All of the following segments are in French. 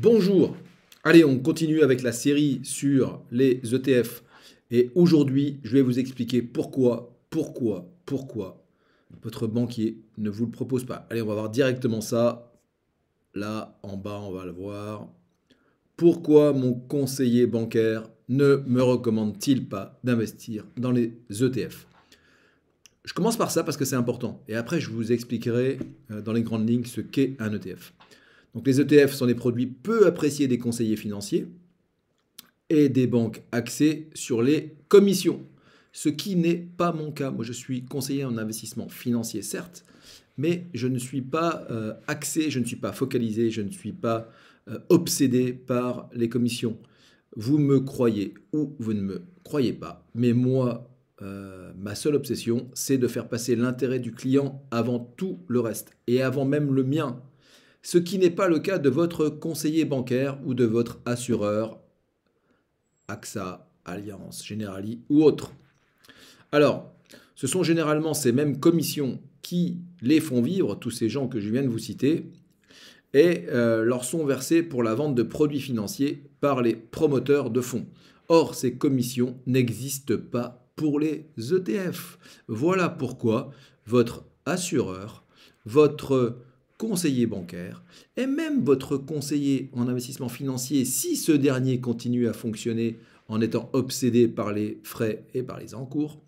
Bonjour. Allez, on continue avec la série sur les ETF. Et aujourd'hui, je vais vous expliquer pourquoi votre banquier ne vous le propose pas. Allez, on va voir directement ça. Là, en bas, on va le voir. Pourquoi mon conseiller bancaire ne me recommande-t-il pas d'investir dans les ETF? Je commence par ça parce que c'est important. Et après, je vous expliquerai dans les grandes lignes ce qu'est un ETF. Donc les ETF sont des produits peu appréciés des conseillers financiers et des banques axées sur les commissions. Ce qui n'est pas mon cas. Moi, je suis conseiller en investissement financier, certes, mais je ne suis pas axé, je ne suis pas focalisé, je ne suis pas obsédé par les commissions. Vous me croyez ou vous ne me croyez pas, mais moi, ma seule obsession, c'est de faire passer l'intérêt du client avant tout le reste, et avant même le mien. Ce qui n'est pas le cas de votre conseiller bancaire ou de votre assureur, AXA, Allianz, Generali ou autre. Alors, ce sont généralement ces mêmes commissions qui les font vivre, tous ces gens que je viens de vous citer, et leur sont versées pour la vente de produits financiers par les promoteurs de fonds. Or, ces commissions n'existent pas pour les ETF. Voilà pourquoi votre assureur, votre conseiller bancaire et même votre conseiller en investissement financier, si ce dernier continue à fonctionner en étant obsédé par les frais et par les encours,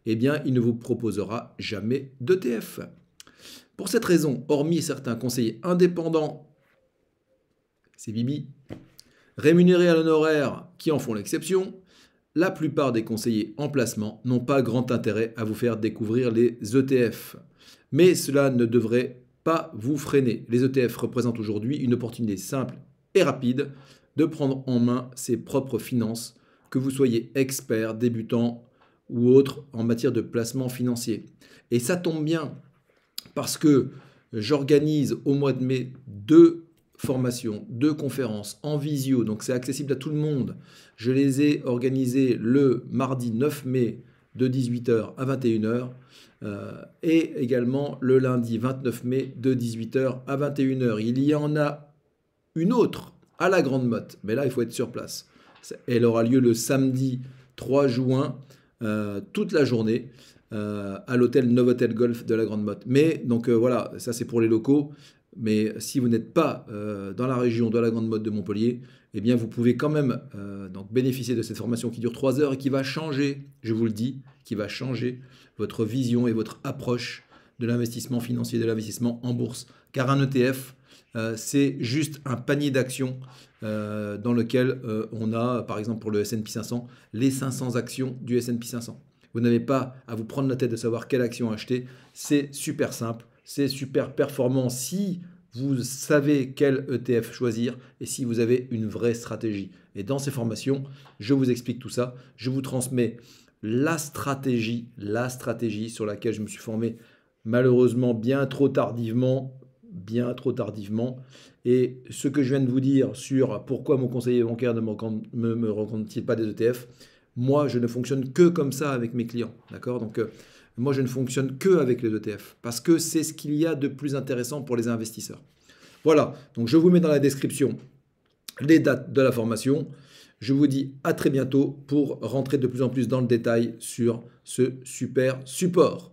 eh bien, il ne vous proposera jamais d'ETF. Pour cette raison, hormis certains conseillers indépendants, c'est Bibi, rémunérés à l'honoraire qui en font l'exception, la plupart des conseillers en placement n'ont pas grand intérêt à vous faire découvrir les ETF. Mais cela ne devrait pas vous freiner. Les ETF représentent aujourd'hui une opportunité simple et rapide de prendre en main ses propres finances, que vous soyez expert, débutant ou autre en matière de placement financier. Et ça tombe bien parce que j'organise au mois de mai 2 formations, 2 conférences en visio, donc c'est accessible à tout le monde. Je les ai organisées le mardi 9 mai de 18h à 21h et également le lundi 29 mai de 18h à 21h. Il y en a une autre à la Grande Motte, mais là il faut être sur place. Elle aura lieu le samedi 3 juin, toute la journée, à l'hôtel Novotel Golf de la Grande Motte. Mais donc voilà, ça c'est pour les locaux. Mais si vous n'êtes pas dans la région de la Grande Motte de Montpellier, eh bien vous pouvez quand même donc bénéficier de cette formation qui dure 3 heures et qui va changer, je vous le dis, qui va changer votre vision et votre approche de l'investissement financier, de l'investissement en bourse. Car un ETF, c'est juste un panier d'actions dans lequel on a, par exemple pour le S&P 500, les 500 actions du S&P 500. Vous n'avez pas à vous prendre la tête de savoir quelle action acheter. C'est super simple, c'est super performant si vous savez quel ETF choisir et si vous avez une vraie stratégie. Et dans ces formations, je vous explique tout ça. Je vous transmets la stratégie sur laquelle je me suis formé malheureusement bien trop tardivement. Et ce que je viens de vous dire sur pourquoi mon conseiller bancaire ne me recommande-t-il pas des ETF, moi, je ne fonctionne que comme ça avec mes clients. D'accord? Donc, moi, je ne fonctionne que avec les ETF parce que c'est ce qu'il y a de plus intéressant pour les investisseurs. Voilà. Donc, je vous mets dans la description les dates de la formation. Je vous dis à très bientôt pour rentrer de plus en plus dans le détail sur ce super support.